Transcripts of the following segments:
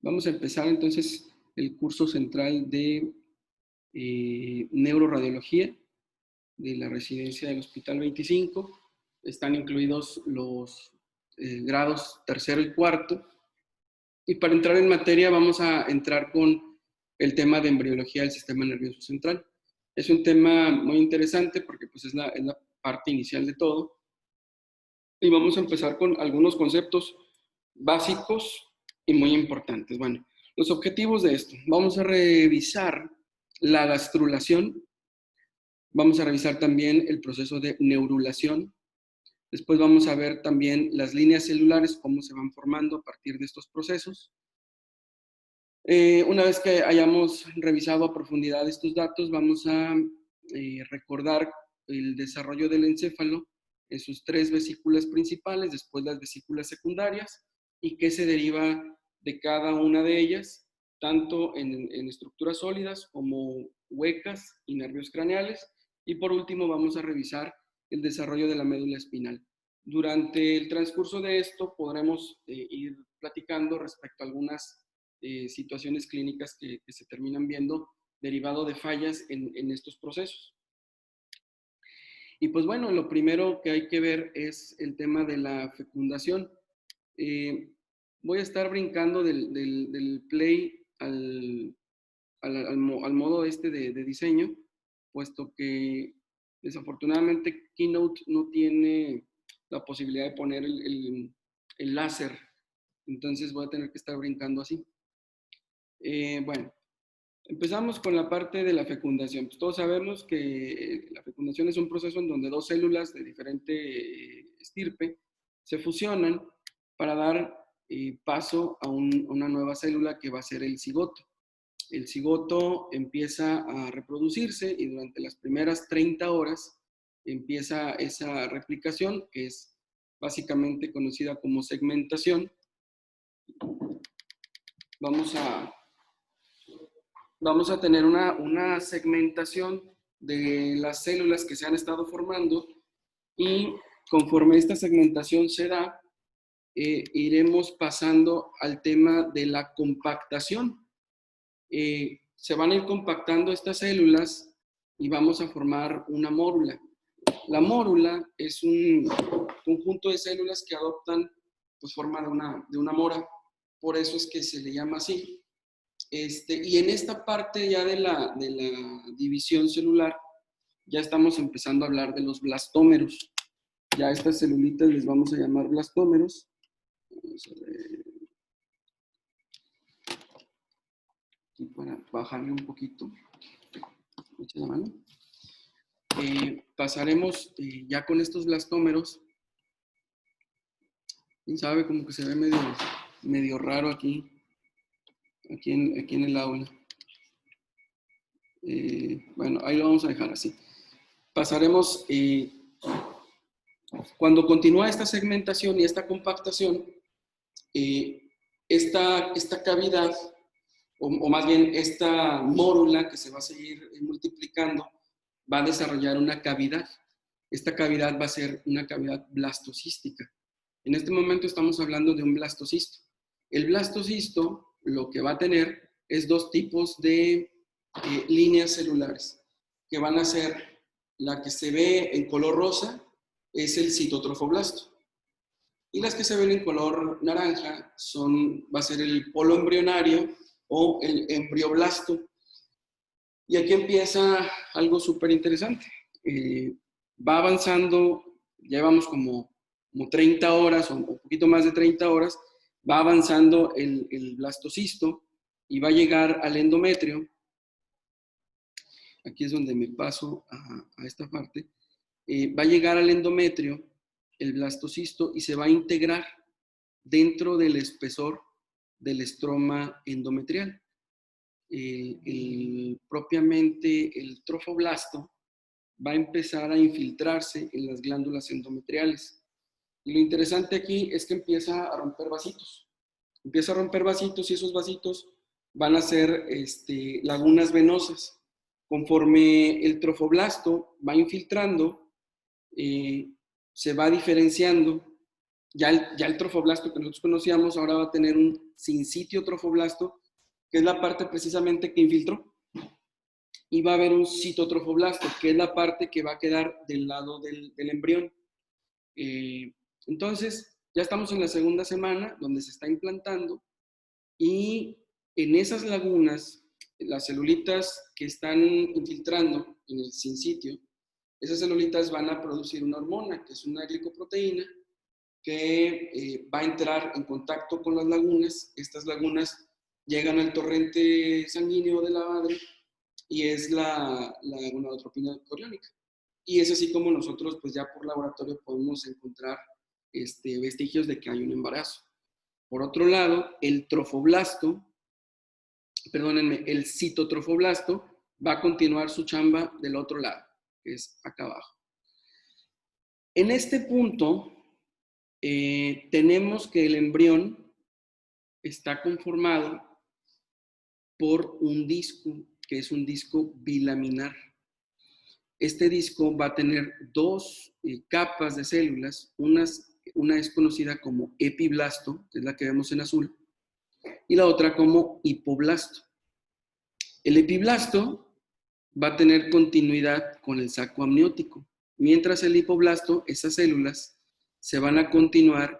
Vamos a empezar entonces el curso central de neuroradiología de la residencia del Hospital 25. Están incluidos los grados tercero y cuarto. Y para entrar en materia vamos a entrar con el tema de embriología del sistema nervioso central. Es un tema muy interesante porque pues, es la parte inicial de todo. Y vamos a empezar con algunos conceptos básicos y muy importantes. Bueno, los objetivos de esto. Vamos a revisar la gastrulación. Vamos a revisar también el proceso de neurulación. Después vamos a ver también las líneas celulares, cómo se van formando a partir de estos procesos. Una vez que hayamos revisado a profundidad estos datos, vamos a recordar el desarrollo del encéfalo en sus tres vesículas principales, después las vesículas secundarias, y qué se deriva de cada una de ellas, tanto en estructuras sólidas como huecas y nervios craneales. Y por último vamos a revisar el desarrollo de la médula espinal. Durante el transcurso de esto podremos ir platicando respecto a algunas situaciones clínicas que se terminan viendo derivado de fallas en estos procesos. Y pues bueno, lo primero que hay que ver es el tema de la fecundación. Voy a estar brincando del play al modo este de diseño, puesto que desafortunadamente Keynote no tiene la posibilidad de poner el láser. Entonces voy a tener que estar brincando así. Bueno, empezamos con la parte de la fecundación. Pues todos sabemos que la fecundación es un proceso en donde dos células de diferente estirpe se fusionan para dar paso a una nueva célula que va a ser el cigoto. El cigoto empieza a reproducirse y durante las primeras 30 horas empieza esa replicación, que es básicamente conocida como segmentación. Vamos a tener una segmentación de las células que se han estado formando y conforme esta segmentación se da, iremos pasando al tema de la compactación. Se van a ir compactando estas células y vamos a formar una mórula. La mórula es un conjunto de células que adoptan pues, forma de una mora, por eso es que se le llama así. Y en esta parte ya de la división celular, ya estamos empezando a hablar de los blastómeros. Ya a estas celulitas les vamos a llamar blastómeros. Vamos a ver. Aquí para bajarle un poquito. Echa la mano. Pasaremos ya con estos blastómeros. ¿Quién sabe? Como que se ve medio raro aquí en el aula. Bueno, ahí lo vamos a dejar así. Pasaremos, cuando continúa esta segmentación y esta compactación, esta cavidad, o más bien esta mórula que se va a seguir multiplicando, va a desarrollar una cavidad. Esta cavidad va a ser una cavidad blastocística. En este momento estamos hablando de un blastocisto. El blastocisto lo que va a tener es dos tipos de líneas celulares, que van a ser la que se ve en color rosa, es el citotrofoblasto. Y las que se ven en color naranja va a ser el polo embrionario o el embrioblasto. Y aquí empieza algo súper interesante. Va avanzando, ya llevamos como 30 horas o un poquito más de 30 horas, va avanzando el blastocisto y va a llegar al endometrio. Aquí es donde me paso a esta parte. Va a llegar al endometrio el blastocisto y se va a integrar dentro del espesor del estroma endometrial. Propiamente el trofoblasto va a empezar a infiltrarse en las glándulas endometriales. Y lo interesante aquí es que empieza a romper vasitos. Empieza a romper vasitos y esos vasitos van a ser lagunas venosas. Conforme el trofoblasto va infiltrando, se va diferenciando ya el trofoblasto que nosotros conocíamos ahora va a tener un sincitio trofoblasto, que es la parte precisamente que infiltró, y va a haber un citotrofoblasto, que es la parte que va a quedar del lado del embrión. Entonces, ya estamos en la segunda semana donde se está implantando, y en esas lagunas, las celulitas que están infiltrando en el sincitio, esas celulitas van a producir una hormona, que es una glicoproteína, que va a entrar en contacto con las lagunas. Estas lagunas llegan al torrente sanguíneo de la madre y es la gonadotropina coriónica. Y es así como nosotros, pues ya por laboratorio podemos encontrar vestigios de que hay un embarazo. Por otro lado, el trofoblasto, perdónenme, el citotrofoblasto va a continuar su chamba del otro lado, que es acá abajo. En este punto, tenemos que el embrión está conformado por un disco, que es un disco bilaminar. Este disco va a tener dos capas de células. Una es conocida como epiblasto, que es la que vemos en azul, y la otra como hipoblasto. El epiblasto va a tener continuidad con el saco amniótico, mientras el hipoblasto, esas células, se van a continuar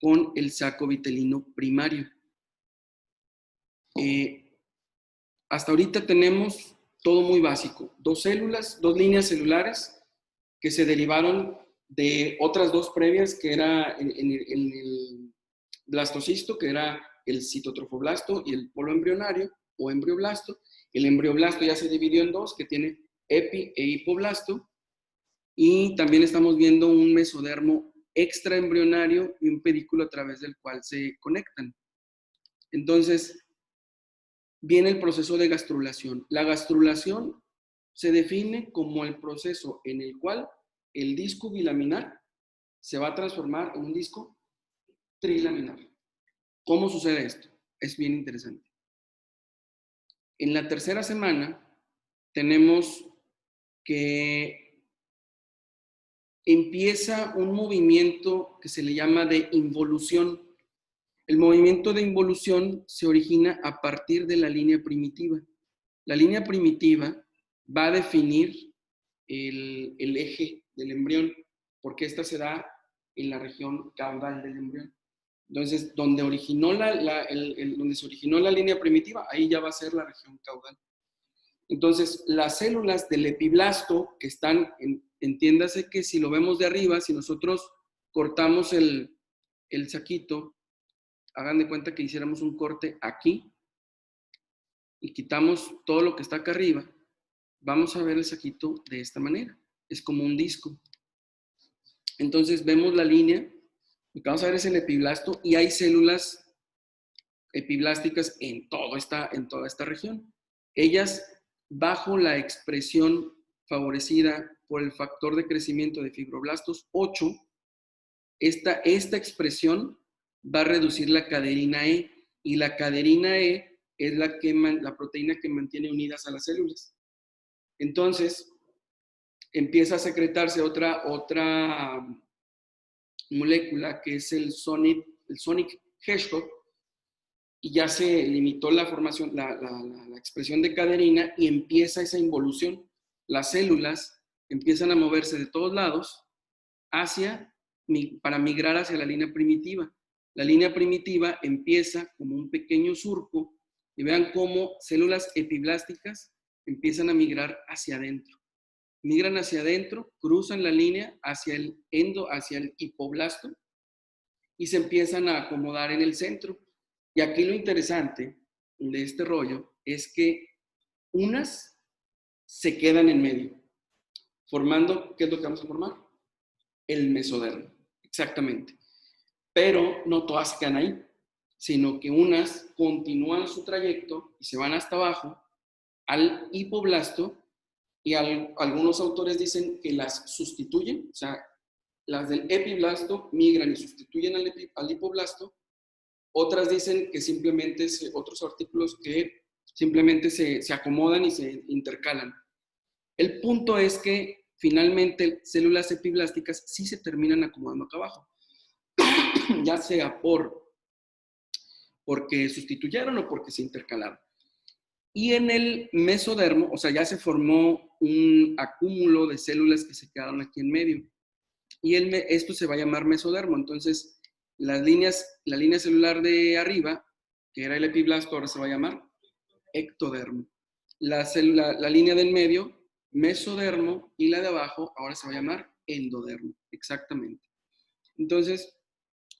con el saco vitelino primario. Hasta ahorita tenemos todo muy básico. Dos líneas celulares que se derivaron de otras dos previas, que era en el blastocisto, que era el citotrofoblasto, y el polo embrionario o embrioblasto. El embrioblasto ya se dividió en dos, que tiene epi e hipoblasto, y también estamos viendo un mesodermo extraembrionario y un pedículo a través del cual se conectan. Entonces, viene el proceso de gastrulación. La gastrulación se define como el proceso en el cual el disco bilaminar se va a transformar en un disco trilaminar. ¿Cómo sucede esto? Es bien interesante. En la tercera semana tenemos que empieza un movimiento que se le llama de involución. El movimiento de involución se origina a partir de la línea primitiva. La línea primitiva va a definir el eje del embrión, porque esta se da en la región caudal del embrión. Entonces, donde se originó la línea primitiva, ahí ya va a ser la región caudal. Entonces, las células del epiblasto que están, entiéndase que si lo vemos de arriba, si nosotros cortamos el saquito, hagan de cuenta que hiciéramos un corte aquí y quitamos todo lo que está acá arriba, vamos a ver el saquito de esta manera. Es como un disco. Entonces vemos la línea, lo que vamos a ver es el epiblasto, y hay células epiblásticas en toda esta región. Ellas, bajo la expresión favorecida por el factor de crecimiento de fibroblastos 8, esta expresión va a reducir la caderina E, y la caderina E es la proteína que mantiene unidas a las células. Entonces, empieza a secretarse otra molécula, que es el Sonic Hedgehog, y ya se limitó la formación, la expresión de caderina, y empieza esa involución. Las células empiezan a moverse de todos lados para migrar hacia la línea primitiva. La línea primitiva empieza como un pequeño surco, y vean cómo células epiblásticas empiezan a migrar hacia adentro. Migran hacia adentro, cruzan la línea hacia el hipoblasto, y se empiezan a acomodar en el centro. Y aquí lo interesante de este rollo es que unas se quedan en medio, formando, ¿qué es lo que vamos a formar? El mesodermo, exactamente. Pero no todas se quedan ahí, sino que unas continúan su trayecto y se van hasta abajo al hipoblasto, y algunos autores dicen que las sustituyen, o sea, las del epiblasto migran y sustituyen al hipoblasto. Otras dicen que simplemente, otros artículos, que simplemente se acomodan y se intercalan. El punto es que finalmente células epiblásticas sí se terminan acomodando acá abajo. ya sea porque sustituyeron o porque se intercalaron. Y en el mesodermo, o sea, ya se formó un acúmulo de células que se quedaron aquí en medio. Y esto se va a llamar mesodermo. Entonces, la línea celular de arriba, que era el epiblasto, ahora se va a llamar ectodermo. La línea del medio, mesodermo, y la de abajo, ahora se va a llamar endodermo. Exactamente. Entonces,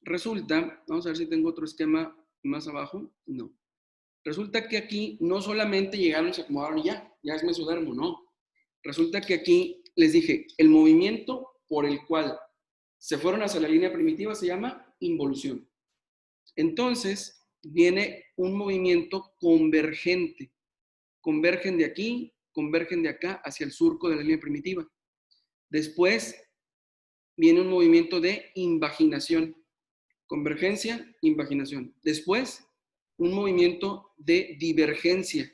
resulta, vamos a ver si tengo otro esquema más abajo. No. Resulta que aquí no solamente llegaron y se acomodaron y ya es mesodermo, no. Resulta que aquí les dije, el movimiento por el cual se fueron hacia la línea primitiva se llama involución. Entonces, viene un movimiento convergente. Convergen de aquí, convergen de acá hacia el surco de la línea primitiva. Después viene un movimiento de invaginación. Convergencia, invaginación. Después, un movimiento de divergencia,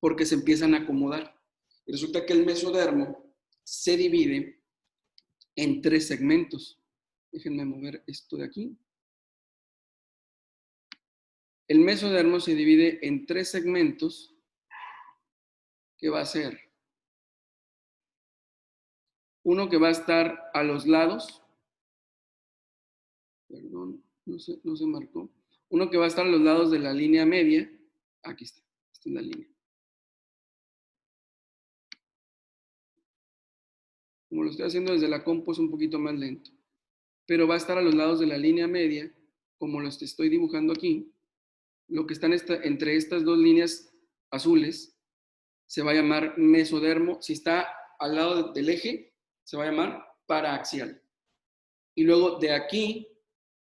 porque se empiezan a acomodar. Y resulta que el mesodermo se divide en 3 segmentos. Déjenme mover esto de aquí. El mesodermo se divide en 3 segmentos, que va a ser uno que va a estar a los lados, perdón, no se marcó, uno que va a estar a los lados de la línea media, aquí está, esta es la línea. Como lo estoy haciendo desde la compu es un poquito más lento, pero va a estar a los lados de la línea media, como lo estoy dibujando aquí. Lo que está entre estas 2 líneas azules se va a llamar mesodermo. Si está al lado del eje, se va a llamar paraaxial. Y luego de aquí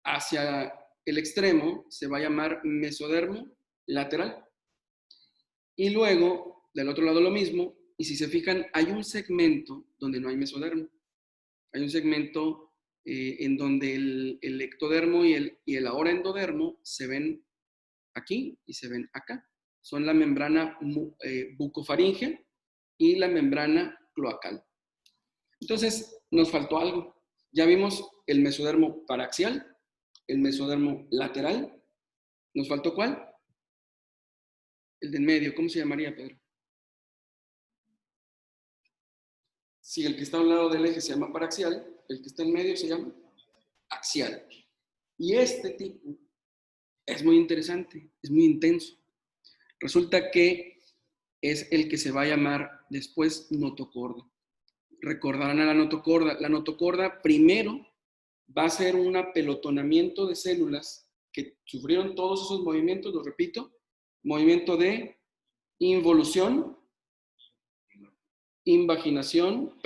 hacia el extremo se va a llamar mesodermo lateral. Y luego, del otro lado lo mismo, y si se fijan, hay un segmento donde no hay mesodermo. Hay un segmento en donde el ectodermo y el ahora endodermo se ven aquí y se ven acá. Son la membrana bucofaringea y la membrana cloacal. Entonces, nos faltó algo. Ya vimos el mesodermo paraxial, el mesodermo lateral. ¿Nos faltó cuál? El de en medio. ¿Cómo se llamaría, Pedro? Si el que está a un lado del eje se llama paraxial, el que está en medio se llama axial. Y este tipo es muy interesante, es muy intenso. Resulta que es el que se va a llamar después notocorda. Recordarán a la notocorda. La notocorda primero va a ser un apelotonamiento de células que sufrieron todos esos movimientos, lo repito, movimiento de involución, invaginación,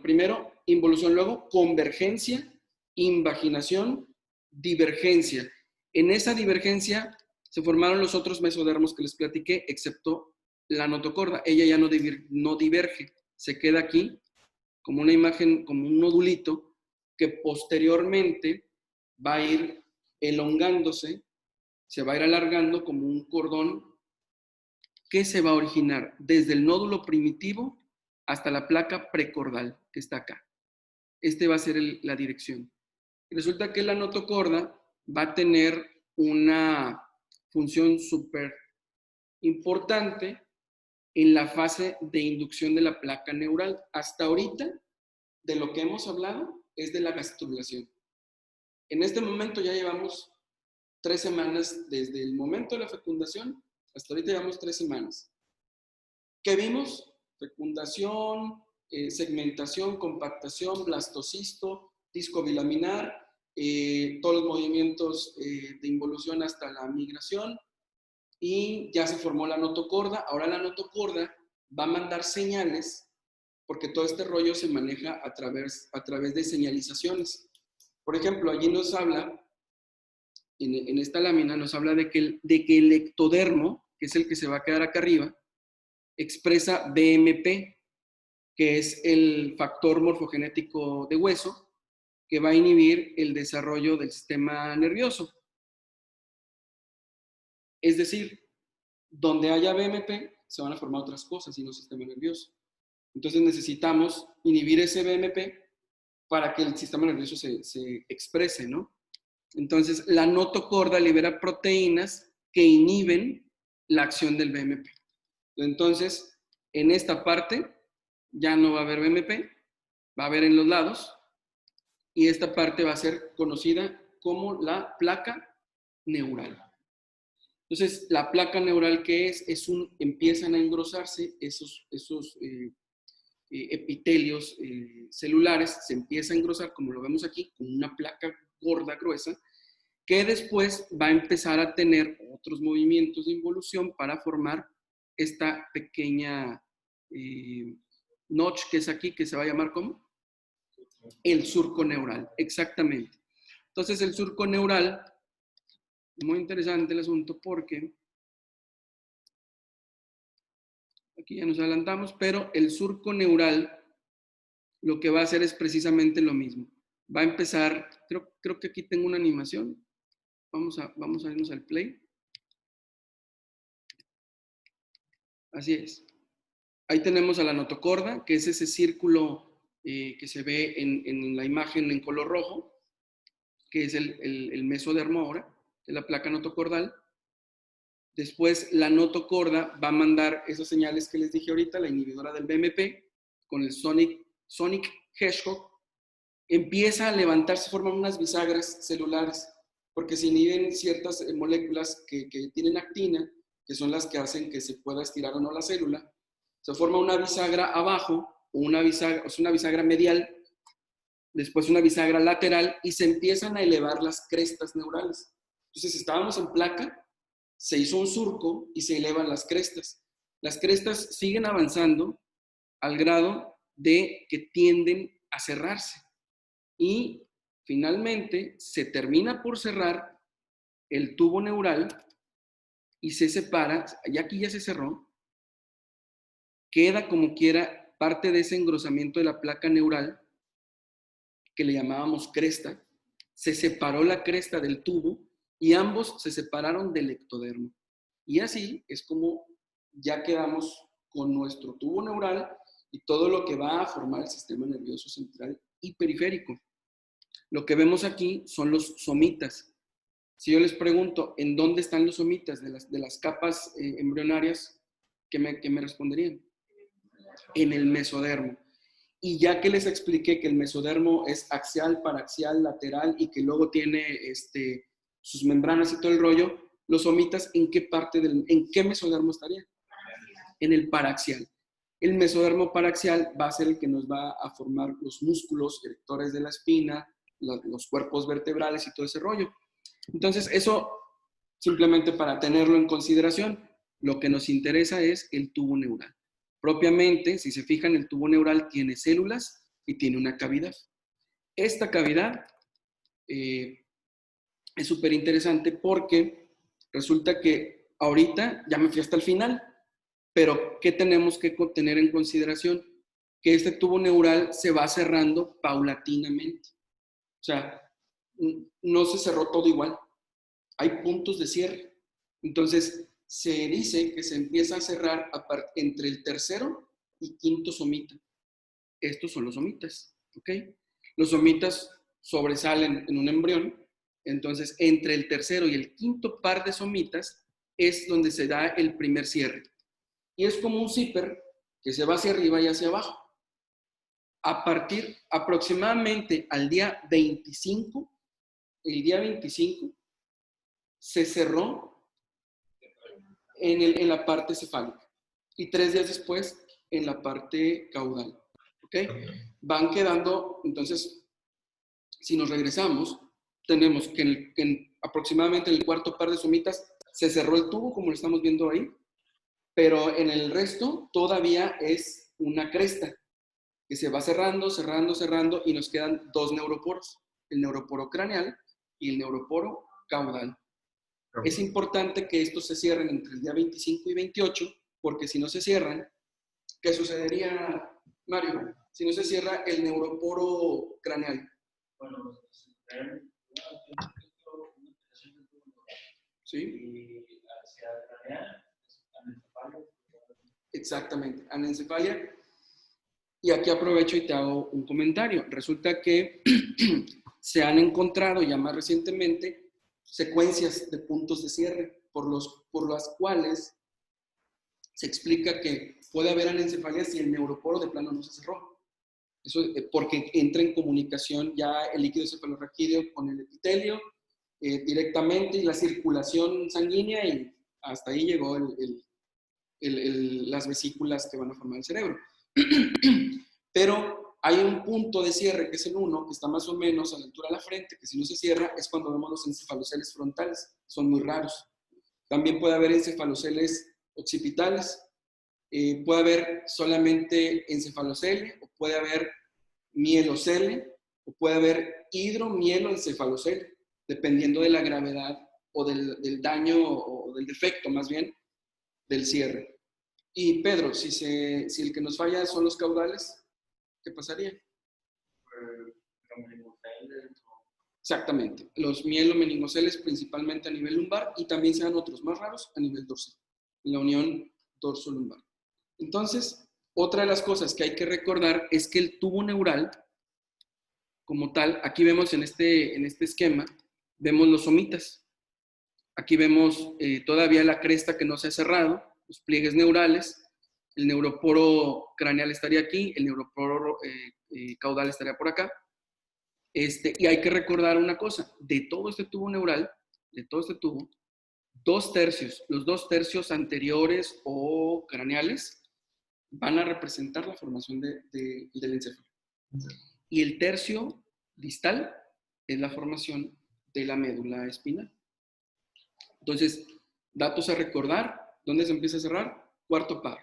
primero involución, luego convergencia, invaginación, divergencia. En esa divergencia se formaron los otros mesodermos que les platiqué, excepto la notocorda. Ella ya no diverge, se queda aquí como una imagen, como un nodulito que posteriormente va a ir elongándose, se va a ir alargando como un cordón que se va a originar desde el nódulo primitivo hasta la placa precordal que está acá. Este va a ser la dirección. Resulta que la notocorda va a tener una función súper importante en la fase de inducción de la placa neural. Hasta ahorita, de lo que hemos hablado es de la gastrulación. En este momento ya llevamos 3 semanas desde el momento de la fecundación, hasta ahorita llevamos 3 semanas. ¿Qué vimos? Fecundación, segmentación, compactación, blastocisto, disco bilaminar, todos los movimientos de involución hasta la migración, y ya se formó la notocorda. Ahora la notocorda va a mandar señales, porque todo este rollo se maneja a través de señalizaciones. Por ejemplo, allí nos habla, en esta lámina, nos habla de que el ectodermo, que es el que se va a quedar acá arriba, expresa BMP, que es el factor morfogenético de hueso, que va a inhibir el desarrollo del sistema nervioso. Es decir, donde haya BMP, se van a formar otras cosas y no sistema nervioso. Entonces necesitamos inhibir ese BMP para que el sistema nervioso se exprese, ¿no? Entonces, la notocorda libera proteínas que inhiben la acción del BMP. Entonces, en esta parte ya no va a haber BMP, va a haber en los lados, y esta parte va a ser conocida como la placa neural. Entonces, la placa neural, ¿qué es? Empiezan a engrosarse esos epitelios celulares, se empieza a engrosar, como lo vemos aquí, con una placa gorda, gruesa, que después va a empezar a tener otros movimientos de involución para formar esta pequeña notch que es aquí, que se va a llamar ¿cómo? El surco neural, exactamente. Entonces el surco neural, muy interesante el asunto porque, aquí ya nos adelantamos, pero el surco neural lo que va a hacer es precisamente lo mismo. Va a empezar, creo que aquí tengo una animación, vamos a irnos al play. Así es. Ahí tenemos a la notocorda, que es ese círculo que se ve en la imagen en color rojo, que es el mesodermo ahora, de la placa notocordal. Después la notocorda va a mandar esas señales que les dije ahorita, la inhibidora del BMP, con el Sonic Hedgehog, empieza a levantarse, forman unas bisagras celulares, porque se inhiben ciertas moléculas que tienen actina, que son las que hacen que se pueda estirar o no la célula. Se forma una bisagra abajo, o una bisagra medial, después una bisagra lateral, y se empiezan a elevar las crestas neurales. Entonces estábamos en placa, se hizo un surco y se elevan las crestas. Las crestas siguen avanzando al grado de que tienden a cerrarse. Y finalmente se termina por cerrar el tubo neural y se separa, y aquí ya se cerró, queda como quiera parte de ese engrosamiento de la placa neural que le llamábamos cresta, se separó la cresta del tubo y ambos se separaron del ectodermo. Y así es como ya quedamos con nuestro tubo neural y todo lo que va a formar el sistema nervioso central y periférico. Lo que vemos aquí son los somitas. Si yo les pregunto, ¿en dónde están los somitas de las capas embrionarias? ¿Qué me responderían? En el mesodermo. Y ya que les expliqué que el mesodermo es axial, paraxial, lateral y que luego tiene sus membranas y todo el rollo, los somitas, ¿en qué mesodermo estarían? En el paraxial. El mesodermo paraxial va a ser el que nos va a formar los músculos erectores de la espina, los cuerpos vertebrales y todo ese rollo. Entonces, eso simplemente para tenerlo en consideración. Lo que nos interesa es el tubo neural. Propiamente, si se fijan, el tubo neural tiene células y tiene una cavidad. Esta cavidad es súper interesante porque resulta que ahorita ya me fui hasta el final, pero ¿qué tenemos que tener en consideración? Que este tubo neural se va cerrando paulatinamente. O sea, no se cerró todo igual. Hay puntos de cierre. Entonces, se dice que se empieza a cerrar entre el tercero y quinto somita. Estos son los somitas, ¿ok? Los somitas sobresalen en un embrión, entonces entre el tercero y el quinto par de somitas es donde se da el primer cierre. Y es como un zipper que se va hacia arriba y hacia abajo. A partir aproximadamente al día 25, el día 25, se cerró en la parte cefálica y 3 días después en la parte caudal. ¿Ok? Van quedando, entonces, si nos regresamos, tenemos que aproximadamente en el cuarto par de somitas se cerró el tubo, como lo estamos viendo ahí, pero en el resto todavía es una cresta que se va cerrando, cerrando, cerrando y nos quedan dos neuroporos, el neuroporo craneal y el neuroporo caudal. Es importante que estos se cierren entre el día 25 y 28, porque si no se cierran, ¿qué sucedería, Mario? Si no se cierra el neuroporo craneal. Bueno, ¿sí? Hacia craneal, anencefalia. Exactamente, anencefalia. Y aquí aprovecho y te hago un comentario. Resulta que se han encontrado ya más recientemente secuencias de puntos de cierre por las cuales se explica que puede haber anencefalia si el neuroporo de plano no se cerró. Eso porque entra en comunicación ya el líquido cefalorraquídeo con el epitelio directamente, y la circulación sanguínea, y hasta ahí llegó las vesículas que van a formar el cerebro. Pero hay un punto de cierre, que es el 1, que está más o menos a la altura de la frente, que si no se cierra es cuando vemos los encefaloceles frontales. Son muy raros. También puede haber encefaloceles occipitales. Puede haber solamente encefalocele, o puede haber mielocele, o puede haber hidromieloencefalocele, dependiendo de la gravedad o del daño o del defecto, más bien, del cierre. Y Pedro, si el que nos falla son los caudales, ¿qué pasaría? Exactamente. Los mielomeningoceles principalmente a nivel lumbar, y también se dan otros más raros a nivel dorsal, en la unión dorso-lumbar. Entonces, otra de las cosas que hay que recordar es que el tubo neural, como tal, aquí vemos en este esquema, vemos los somitas. Aquí vemos todavía la cresta que no se ha cerrado, los pliegues neurales, el neuroporo craneal estaría aquí, el neuroporo caudal estaría por acá. Y hay que recordar una cosa, de todo este tubo neural, de todo este tubo, los 2/3 anteriores o craneales van a representar la formación del encéfalo. Y el tercio distal es la formación de la médula espinal. Entonces, datos a recordar, ¿dónde se empieza a cerrar? Cuarto par.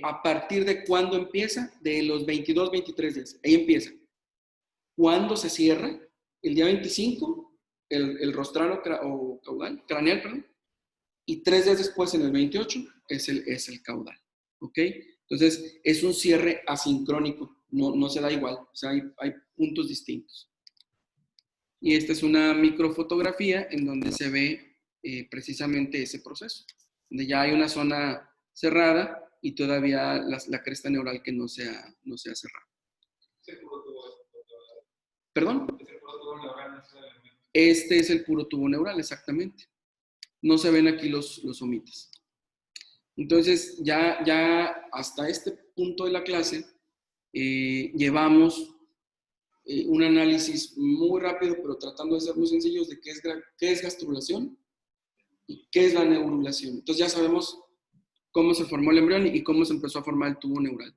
¿A partir de cuándo empieza? De los 22, 23 días. Ahí empieza. ¿Cuándo se cierra? El día 25, el rostrano o caudal, craneal, perdón. Y 3 días después, en el 28, es el caudal. ¿Ok? Entonces, es un cierre asincrónico. No se da igual. O sea, hay puntos distintos. Y esta es una microfotografía en donde se ve precisamente ese proceso, donde ya hay una zona cerrada y todavía la cresta neural que no se ha cerrado. ¿Perdón? Este es el puro tubo neural, exactamente. No se ven aquí los somitas. Entonces, ya hasta este punto de la clase llevamos un análisis muy rápido, pero tratando de ser muy sencillos, de qué es gastrulación y qué es la neurulación. Entonces ya sabemos cómo se formó el embrión y cómo se empezó a formar el tubo neural.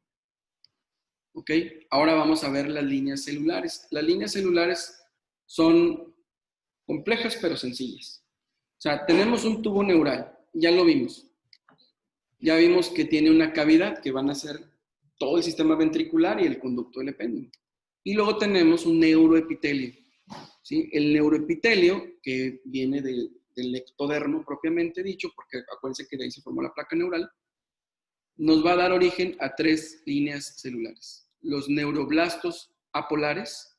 ¿Ok? Ahora vamos a ver las líneas celulares. Las líneas celulares son complejas pero sencillas. O sea, tenemos un tubo neural, ya lo vimos. Ya vimos que tiene una cavidad que van a ser todo el sistema ventricular y el conducto del epéndimo. Y luego tenemos un neuroepitelio. ¿Sí? El neuroepitelio, que viene del ectodermo propiamente dicho, porque acuérdense que de ahí se formó la placa neural, nos va a dar origen a 3 líneas celulares. Los neuroblastos apolares,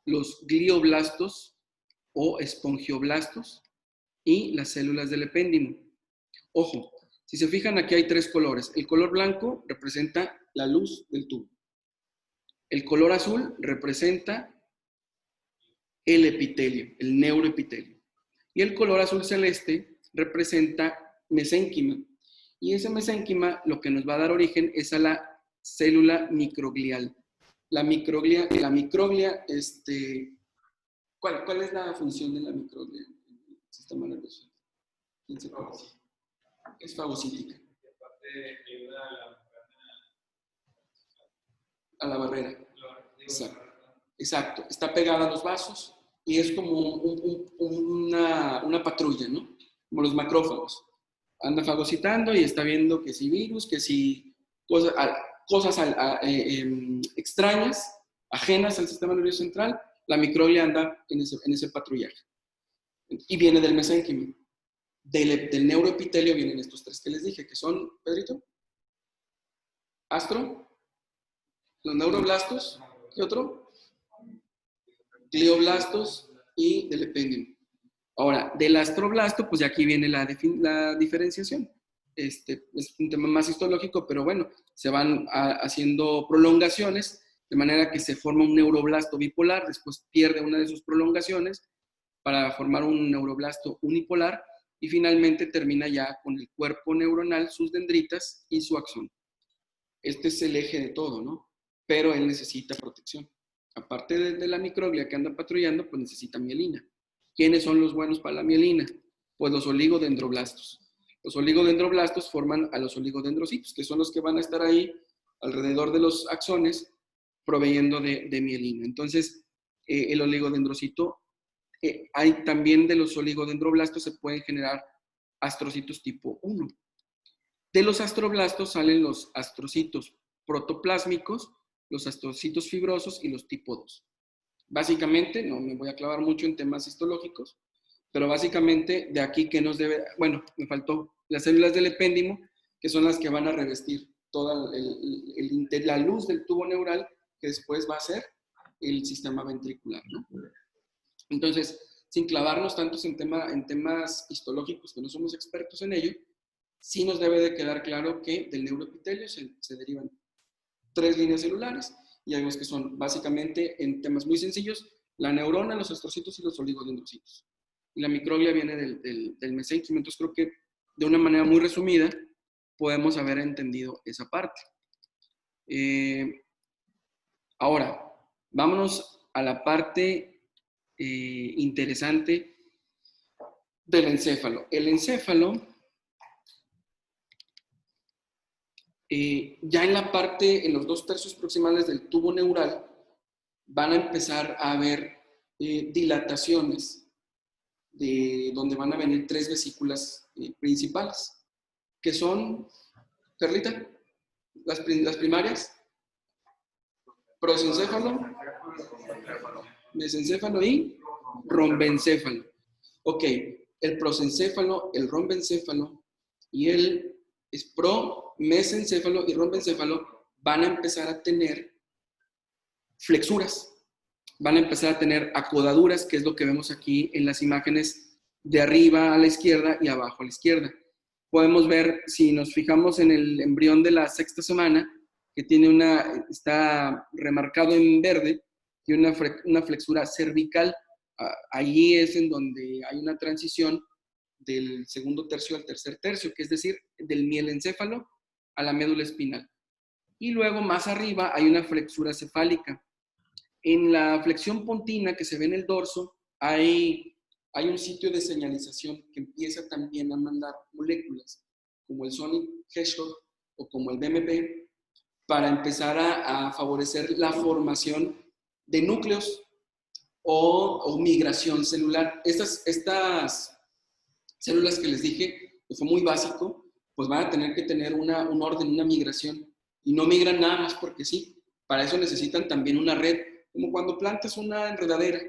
los glioblastos o espongioblastos y las células del epéndimo. Ojo, si se fijan, aquí hay 3 colores. El color blanco representa la luz del tubo. El color azul representa el epitelio, el neuroepitelio. Y el color azul celeste representa mesénquima. Y ese mesénquima lo que nos va a dar origen es a la célula microglial. La microglia, ¿cuál es la función de la microglia en el sistema nervioso? ¿Quién se acuerda? Es fagocítica. A la barrera. Exacto. Está pegada a los vasos y es como una patrulla, ¿no? Como los macrófagos. Anda fagocitando y está viendo que si virus, que si cosas extrañas, ajenas al sistema nervioso central. La microglia anda en ese patrullaje. Y viene del mesénquima. Del neuroepitelio vienen estos 3 que les dije, que son, Pedrito, astro, los neuroblastos, ¿qué otro? Glioblastos y del epéndimo. Ahora, del astroblasto, pues ya aquí viene la diferenciación. Es un tema más histológico, pero bueno, se van haciendo prolongaciones de manera que se forma un neuroblasto bipolar, después pierde una de sus prolongaciones para formar un neuroblasto unipolar y finalmente termina ya con el cuerpo neuronal, sus dendritas y su axón. Este es el eje de todo, ¿no? Pero él necesita protección. Aparte de la microglia que anda patrullando, pues necesita mielina. ¿Quiénes son los buenos para la mielina? Pues los oligodendroblastos. Los oligodendroblastos forman a los oligodendrocitos, que son los que van a estar ahí alrededor de los axones, proveyendo de mielina. Entonces, el oligodendrocito, hay también de los oligodendroblastos se pueden generar astrocitos tipo 1. De los astroblastos salen los astrocitos protoplásmicos, los astrocitos fibrosos y los tipo 2. Básicamente, no me voy a clavar mucho en temas histológicos, pero básicamente de aquí que nos debe, bueno, me faltó las células del epéndimo, que son las que van a revestir toda la luz del tubo neural, que después va a ser el sistema ventricular, ¿no? Entonces, sin clavarnos tantos en temas histológicos, que no somos expertos en ello, sí nos debe de quedar claro que del neuroepitelio se derivan 3 líneas celulares, y hay unos que son básicamente, en temas muy sencillos, la neurona, los astrocitos y los oligodendrocitos. Y la microglia viene del mesénquimo. Entonces creo que de una manera muy resumida podemos haber entendido esa parte. Ahora, vámonos a la parte interesante del encéfalo. El encéfalo, ya en la parte, en los 2/3 proximales del tubo neural, van a empezar a haber dilataciones de donde van a venir 3 vesículas principales, que son, Carlita, las primarias, prosencéfalo, mesencéfalo y rombencéfalo. Ok, el prosencéfalo, el rombencéfalo y el mesencéfalo y rombencéfalo van a empezar a tener flexuras, van a empezar a tener acodaduras, que es lo que vemos aquí en las imágenes de arriba a la izquierda y abajo a la izquierda. Podemos ver, si nos fijamos en el embrión de la 6ª semana, que está remarcado en verde, tiene una flexura cervical. Allí es en donde hay una transición del 2.º tercio al 3.er tercio, que es decir, del mielencéfalo a la médula espinal. Y luego más arriba hay una flexura cefálica. En la flexión pontina que se ve en el dorso hay un sitio de señalización que empieza también a mandar moléculas, como el Sonic Hedgehog o como el BMP, para empezar a favorecer la formación de núcleos o migración celular. Estas células que les dije, que fue muy básico, pues van a tener que tener un orden, una migración. Y no migran nada más porque sí. Para eso necesitan también una red, como cuando plantas una enredadera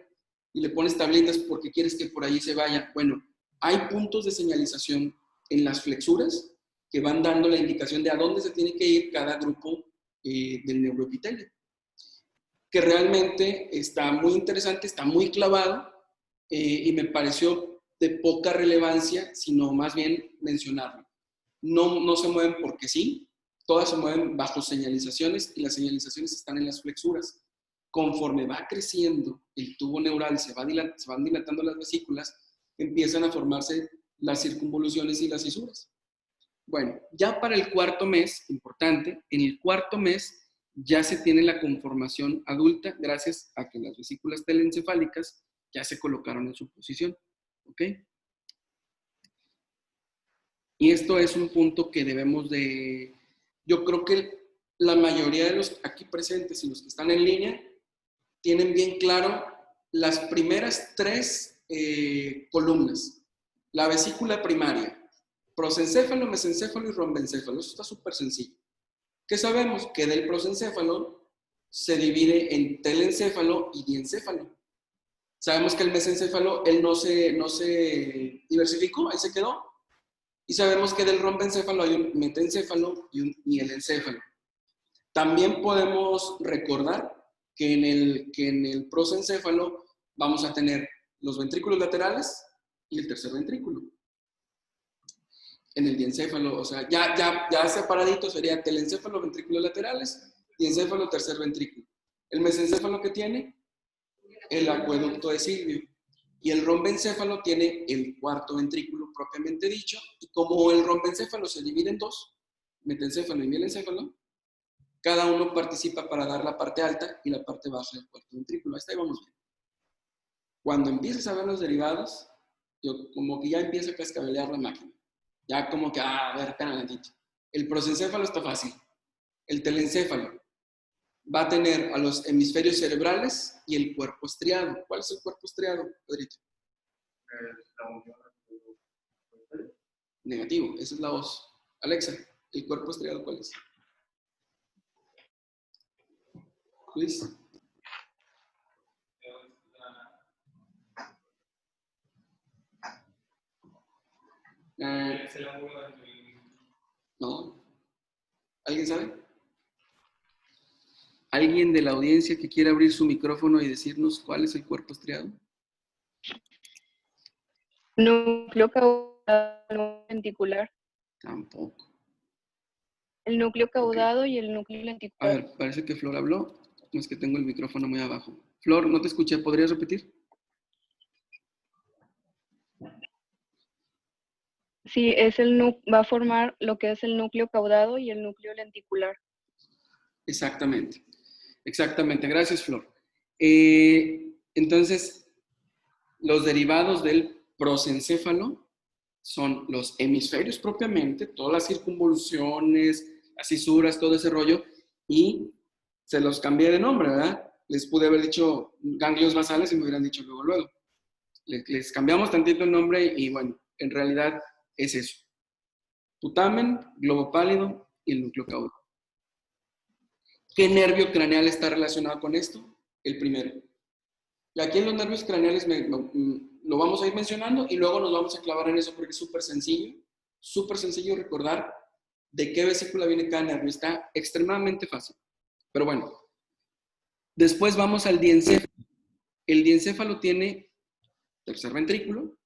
y le pones tablitas porque quieres que por ahí se vaya. Bueno, hay puntos de señalización en las flexuras que van dando la indicación de a dónde se tiene que ir cada grupo del neuroepitelio, que realmente está muy interesante, está muy clavado, y me pareció de poca relevancia, sino más bien mencionarlo. No se mueven porque sí, todas se mueven bajo señalizaciones, y las señalizaciones están en las flexuras. Conforme va creciendo el tubo neural, se van dilatando las vesículas, empiezan a formarse las circunvoluciones y las fisuras. Bueno, ya para el 4.º mes, importante, en el 4.º mes ya se tiene la conformación adulta gracias a que las vesículas telencefálicas ya se colocaron en su posición. ¿Ok? Y esto es un punto que debemos de... Yo creo que la mayoría de los aquí presentes y los que están en línea tienen bien claro las primeras 3 columnas. La vesícula primaria, prosencéfalo, mesencéfalo y rombencéfalo. Eso está súper sencillo. ¿Qué sabemos? Que del prosencéfalo se divide en telencéfalo y diencéfalo. Sabemos que el mesencéfalo, él no se diversificó, ahí se quedó. Y sabemos que del rombencéfalo hay un metencéfalo y un mielencéfalo. También podemos recordar que en el prosencéfalo vamos a tener los ventrículos laterales y el tercer ventrículo. En el diencéfalo, o sea, ya separadito sería telencéfalo, ventrículos laterales, diencéfalo, tercer ventrículo. El mesencéfalo que tiene el acueducto de Silvio. Y el rombencéfalo tiene el cuarto ventrículo propiamente dicho. Y como el rombencéfalo se divide en dos, metencéfalo y mielencéfalo, cada uno participa para dar la parte alta y la parte baja del cuarto ventrículo. Hasta ahí vamos bien. Cuando empieces a ver los derivados, como que ya empieza a cascabelear la máquina. Ya como que, a ver, espera un momentito. El prosencéfalo está fácil. El telencéfalo va a tener a los hemisferios cerebrales y el cuerpo estriado. ¿Cuál es el cuerpo estriado, Pedrito? Negativo, esa es la voz. Alexa, ¿el cuerpo estriado cuál es? Luis. No. ¿Alguien sabe? ¿Alguien de la audiencia que quiera abrir su micrófono y decirnos cuál es el cuerpo estriado? Núcleo caudado lenticular. Tampoco. El núcleo caudado y el núcleo A lenticular. ver, parece que Flor habló. No es que tengo el micrófono muy abajo. Flor, no te escuché. ¿Podrías repetir? Sí, va a formar lo que es el núcleo caudado y el núcleo lenticular. Exactamente. Exactamente. Gracias, Flor. Entonces, los derivados del prosencéfalo son los hemisferios propiamente, todas las circunvoluciones, las cisuras, todo ese rollo, y se los cambié de nombre, ¿verdad? Les pude haber dicho ganglios basales y me hubieran dicho luego. Les cambiamos tantito el nombre y bueno, en realidad es eso. Putamen, globo pálido y el núcleo caudal. ¿Qué nervio craneal está relacionado con esto? El primero. Y aquí en los nervios craneales lo vamos a ir mencionando y luego nos vamos a clavar en eso porque es súper sencillo recordar de qué vesícula viene cada nervio. Está extremadamente fácil. Pero bueno, después vamos al diencéfalo. El diencéfalo tiene tercer ventrículo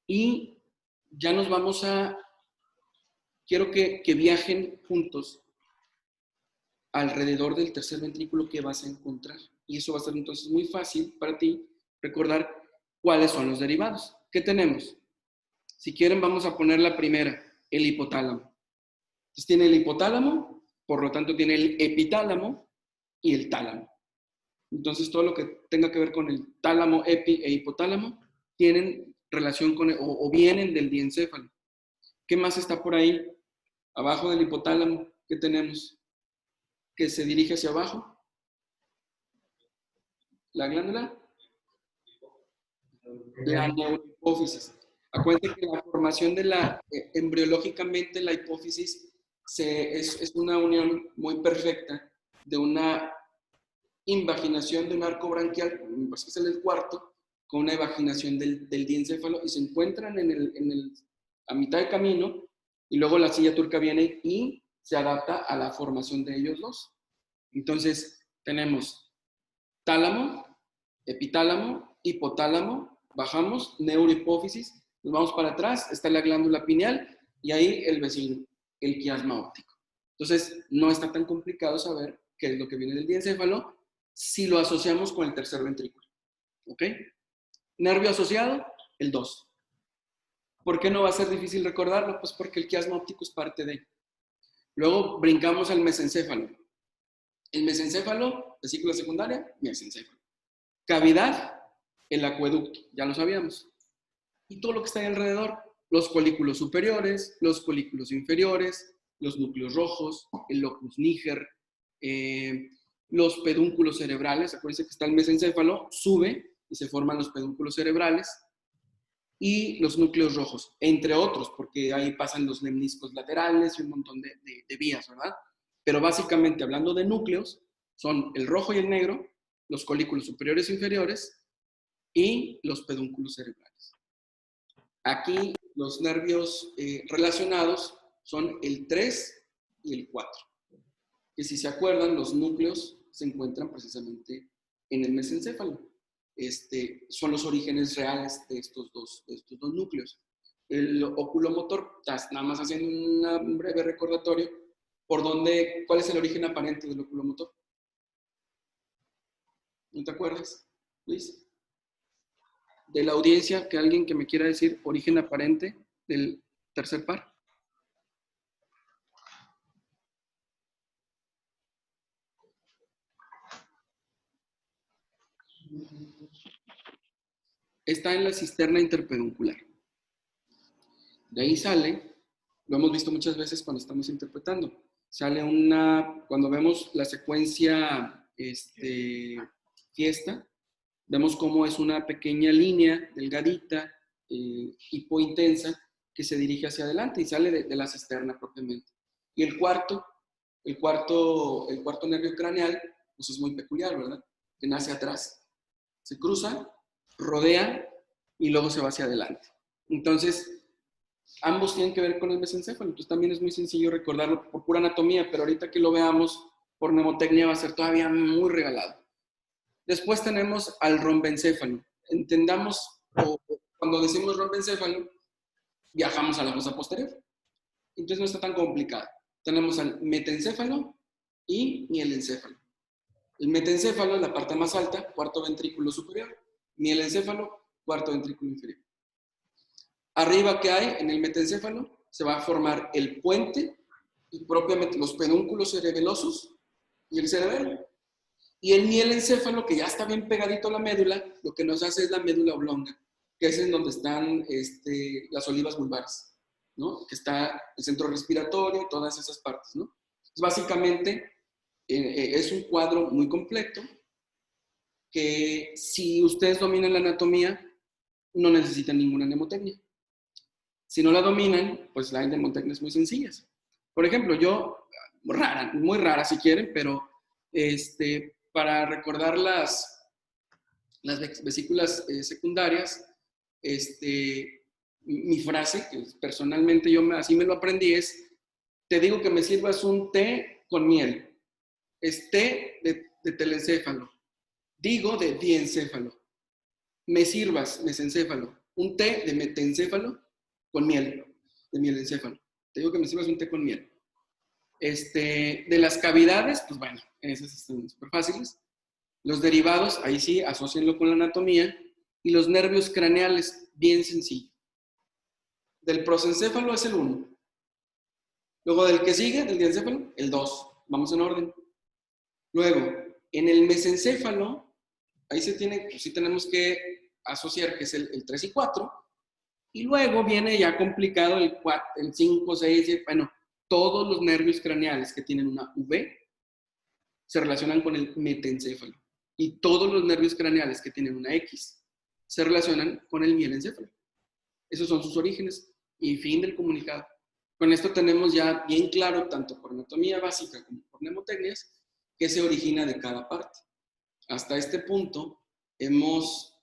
y ya nos vamos a... Quiero que viajen juntos alrededor del tercer ventrículo que vas a encontrar. Y eso va a ser entonces muy fácil para ti recordar cuáles son los derivados. ¿Qué tenemos? Si quieren, vamos a poner la primera, el hipotálamo. Entonces tiene el hipotálamo, por lo tanto tiene el epitálamo y el tálamo. Entonces todo lo que tenga que ver con el tálamo, epi e hipotálamo tienen relación con o vienen del diencéfalo. ¿Qué más está por ahí? Abajo del hipotálamo, ¿qué tenemos? Que se dirige hacia abajo. La glándula. La neurohipófisis. Acuérdense que la formación de embriológicamente la hipófisis es una unión muy perfecta de una invaginación de un arco branquial, pues que es el cuarto, con una evaginación del diencéfalo y se encuentran a mitad de camino y luego la silla turca viene y se adapta a la formación de ellos dos. Entonces tenemos tálamo, epitálamo, hipotálamo, bajamos, neurohipófisis, nos vamos para atrás, está la glándula pineal y ahí el vecino, el quiasma óptico. Entonces, no está tan complicado saber qué es lo que viene del diencéfalo si lo asociamos con el tercer ventrículo. ¿Ok? Nervio asociado, el 2. ¿Por qué no va a ser difícil recordarlo? Pues porque el quiasma óptico es parte de. Luego brincamos al mesencéfalo. El mesencéfalo, vesícula secundaria, mesencéfalo. Cavidad, el acueducto, ya lo sabíamos. Y todo lo que está ahí alrededor, los folículos superiores, los folículos inferiores, los núcleos rojos, el locus níger, los pedúnculos cerebrales. Acuérdense que está el mesencéfalo, sube y se forman los pedúnculos cerebrales y los núcleos rojos, entre otros, porque ahí pasan los lemniscos laterales y un montón de vías, ¿verdad? Pero básicamente hablando de núcleos, son el rojo y el negro, los folículos superiores e inferiores y los pedúnculos cerebrales. Aquí los nervios relacionados son el 3 y el 4. Que si se acuerdan, los núcleos se encuentran precisamente en el mesencéfalo. Son los orígenes reales de estos dos núcleos. El oculomotor, nada más haciendo un breve recordatorio, ¿cuál es el origen aparente del oculomotor? ¿No te acuerdas, Luis? De la audiencia, que alguien que me quiera decir origen aparente del tercer par. Está en la cisterna interpeduncular. De ahí sale, lo hemos visto muchas veces cuando estamos interpretando, sale cuando vemos la secuencia fiesta, vemos cómo es una pequeña línea delgadita, hipointensa, que se dirige hacia adelante y sale de la cisterna propiamente. Y el cuarto nervio craneal, pues es muy peculiar, ¿verdad? Que nace atrás, se cruza, rodea y luego se va hacia adelante. Entonces, ambos tienen que ver con el mesencéfalo. Entonces también es muy sencillo recordarlo por pura anatomía, pero ahorita que lo veamos por mnemotecnia va a ser todavía muy regalado. Después tenemos al rombencéfalo. Entendamos, cuando decimos rombencéfalo, viajamos a la fosa posterior. Entonces no está tan complicado. Tenemos al metencéfalo y mielencéfalo. El metencéfalo es la parte más alta, cuarto ventrículo superior. Mielencéfalo, cuarto ventrículo inferior. Arriba que hay en el metencéfalo se va a formar el puente y propiamente los pedúnculos cerebelosos y el cerebelo. Y el mielencéfalo, que ya está bien pegadito a la médula, lo que nos hace es la médula oblonga, que es en donde están las olivas vulvares, ¿no? Que está el centro respiratorio, todas esas partes, ¿no? Entonces, básicamente, es un cuadro muy completo que si ustedes dominan la anatomía, no necesitan ninguna mnemotecnia. Si no la dominan, pues hay mnemotecnias muy sencillas. Por ejemplo, muy rara si quieren, pero para recordar las vesículas secundarias, mi frase, que personalmente así me lo aprendí, es: te digo que me sirvas un té con miel. Es té de telencéfalo. Digo de diencéfalo. Me sirvas, mesencéfalo, un té de metencéfalo con miel, de mielencéfalo. Te digo que me sirvas un té con miel. De las cavidades, pues bueno, esas están súper fáciles. Los derivados, ahí sí, asócienlo con la anatomía. Y los nervios craneales, bien sencillo. Del prosencéfalo es el 1. Luego del que sigue, del diencéfalo, el 2. Vamos en orden. Luego, en el mesencéfalo, ahí sí tenemos que asociar que es el 3 y 4. Y luego viene ya complicado el 5, 6, 7, bueno, todos los nervios craneales que tienen una V se relacionan con el metencéfalo. Y todos los nervios craneales que tienen una X se relacionan con el mielencéfalo. Esos son sus orígenes y fin del comunicado. Con esto tenemos ya bien claro, tanto por anatomía básica como por mnemotecnias, qué se origina de cada parte. Hasta este punto hemos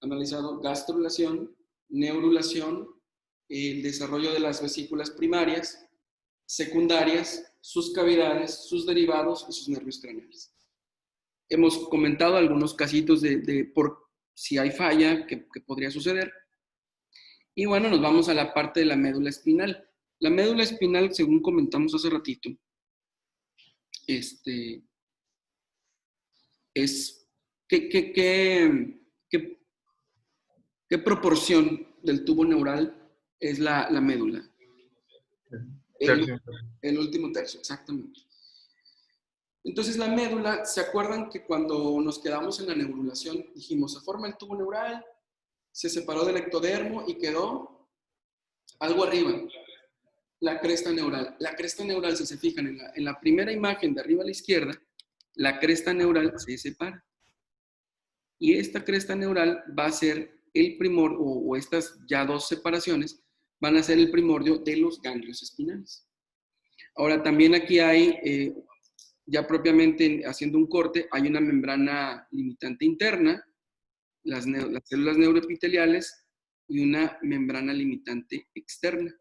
analizado gastrulación, neurulación, el desarrollo de las vesículas primarias, secundarias, sus cavidades, sus derivados y sus nervios craneales. Hemos comentado algunos casitos de por si hay falla que podría suceder. Y bueno, nos vamos a la parte de la médula espinal. La médula espinal, según comentamos hace ratito, es ¿qué proporción del tubo neural es la médula? El último tercio, exactamente. Entonces la médula, ¿se acuerdan que cuando nos quedamos en la neurulación dijimos, se forma el tubo neural, se separó del ectodermo y quedó algo arriba? La cresta neural. La cresta neural, si se fijan en la primera imagen de arriba a la izquierda, la cresta neural se separa. Y esta cresta neural va a ser el primordio, o estas ya dos separaciones, van a ser el primordio de los ganglios espinales. Ahora, también aquí hay, ya propiamente haciendo un corte, hay una membrana limitante interna, las células neuroepiteliales, y una membrana limitante externa.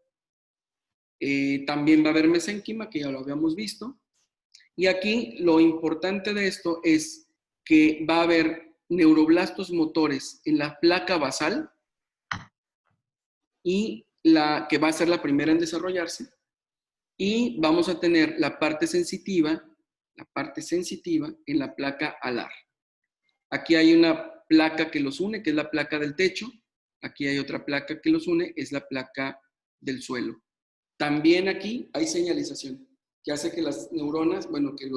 También va a haber mesénquima, que ya lo habíamos visto. Y aquí lo importante de esto es que va a haber neuroblastos motores en la placa basal y que va a ser la primera en desarrollarse. Y vamos a tener la parte sensitiva en la placa alar. Aquí hay una placa que los une, que es la placa del techo. Aquí hay otra placa que los une, es la placa del suelo. También aquí hay señalización, que hace que las neuronas, bueno, que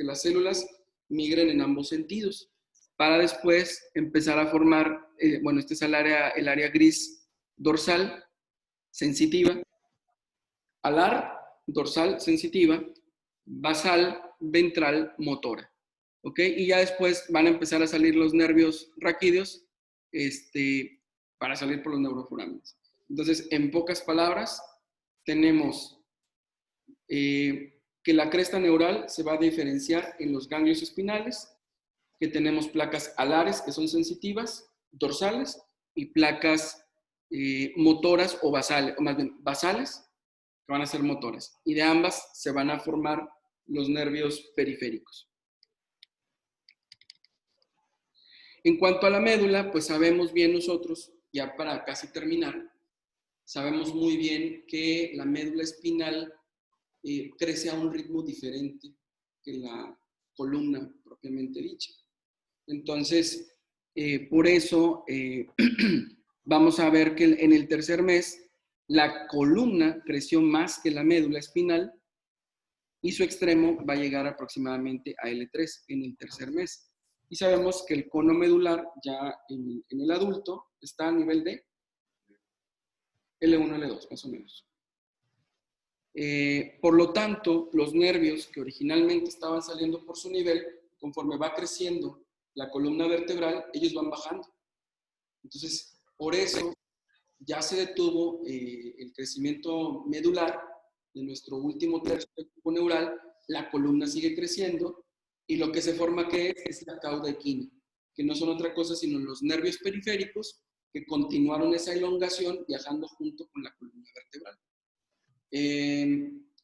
las células migren en ambos sentidos, para después empezar a formar, bueno, este es el área gris dorsal sensitiva, alar dorsal sensitiva, basal ventral motora. ¿Ok? Y ya después van a empezar a salir los nervios raquídeos para salir por los neuroforámenes. Entonces, en pocas palabras, tenemos que la cresta neural se va a diferenciar en los ganglios espinales, que tenemos placas alares, que son sensitivas, dorsales, y placas motoras o basales, o más bien basales, que van a ser motoras. Y de ambas se van a formar los nervios periféricos. En cuanto a la médula, pues sabemos bien nosotros, ya para casi terminar, sabemos muy bien que la médula espinal crece a un ritmo diferente que la columna propiamente dicha. Entonces, por eso vamos a ver que en el tercer mes la columna creció más que la médula espinal y su extremo va a llegar aproximadamente a L3 en el tercer mes. Y sabemos que el cono medular ya en el adulto está a nivel de L1, L2, más o menos. Por lo tanto, los nervios que originalmente estaban saliendo por su nivel, conforme va creciendo la columna vertebral, ellos van bajando. Entonces, por eso ya se detuvo el crecimiento medular de nuestro último tercio del cubo neural, la columna sigue creciendo y lo que se forma que es la cauda equina, que no son otra cosa sino los nervios periféricos que continuaron esa elongación viajando junto con la columna vertebral.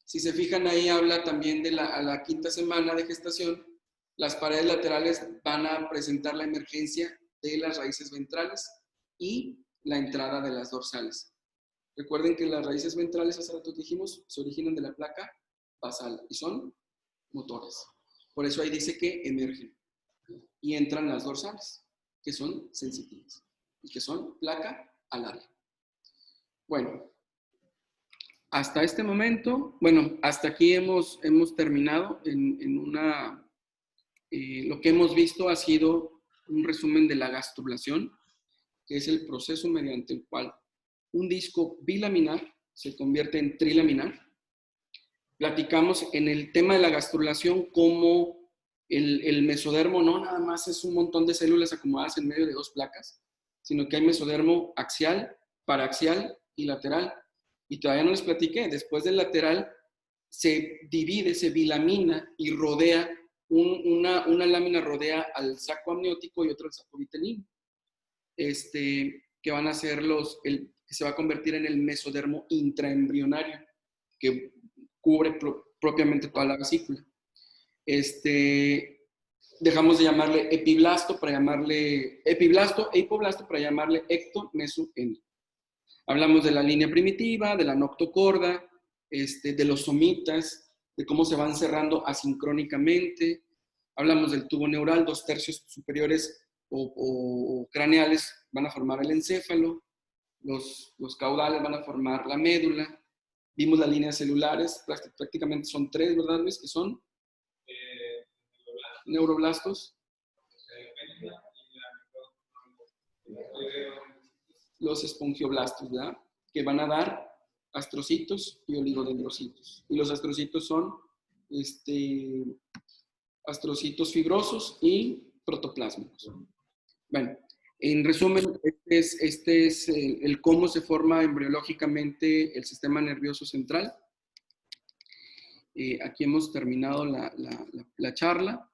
Si se fijan ahí habla también de a la quinta semana de gestación, las paredes laterales van a presentar la emergencia de las raíces ventrales y la entrada de las dorsales. Recuerden que las raíces ventrales, hace rato dijimos, se originan de la placa basal y son motoras. Por eso ahí dice que emergen y entran las dorsales, que son sensitivas y que son placa alar. Bueno, hasta este momento, bueno, hasta aquí hemos terminado en una... lo que hemos visto ha sido un resumen de la gastrulación, que es el proceso mediante el cual un disco bilaminar se convierte en trilaminar. Platicamos en el tema de la gastrulación cómo el mesodermo no nada más es un montón de células acomodadas en medio de dos placas, sino que hay mesodermo axial, paraxial y lateral. Y todavía no les platiqué, después del lateral se divide, se bilamina y rodea, una lámina rodea al saco amniótico y otra al saco vitelino, que van a ser que se va a convertir en el mesodermo intraembrionario, que cubre propiamente toda la vesícula. Dejamos de llamarle epiblasto para llamarle epiblasto e hipoblasto para llamarle ecto, meso, endo. Hablamos de la línea primitiva, de la noctocorda, de los somitas, de cómo se van cerrando asincrónicamente. Hablamos del tubo neural, 2/3 superiores o craneales van a formar el encéfalo, los caudales van a formar la médula. Vimos las líneas celulares, prácticamente son 3, ¿verdad, Luis? Que son neuroblastos, los espongioblastos, ¿verdad? Que van a dar astrocitos y oligodendrocitos. Y los astrocitos son astrocitos fibrosos y protoplásmicos. Bueno, en resumen, este es el cómo se forma embriológicamente el sistema nervioso central. Aquí hemos terminado la charla.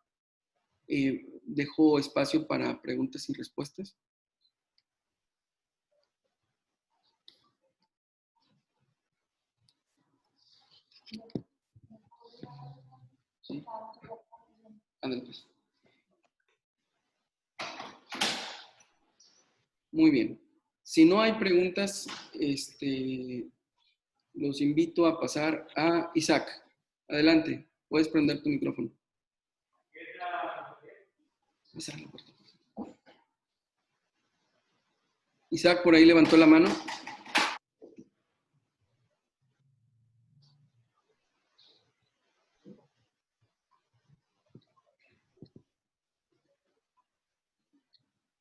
Dejo espacio para preguntas y respuestas. ¿Sí? Ándale, pues. Muy bien. Si no hay preguntas, los invito a pasar a Isaac. Adelante, puedes prender tu micrófono. Isaac por ahí levantó la mano.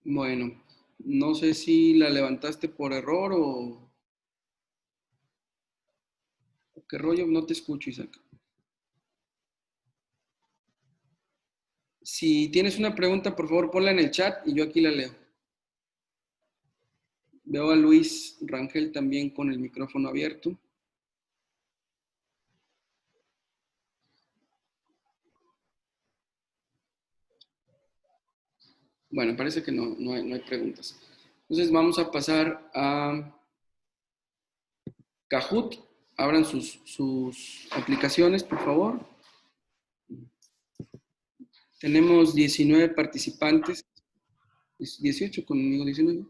Bueno, no sé si la levantaste por error o qué rollo, no te escucho, Isaac. Si tienes una pregunta, por favor, ponla en el chat y yo aquí la leo. Veo a Luis Rangel también con el micrófono abierto. Bueno, parece que no hay preguntas. Entonces vamos a pasar a Kahoot. Abran sus aplicaciones, por favor. Tenemos 19 participantes. 18 conmigo, 19.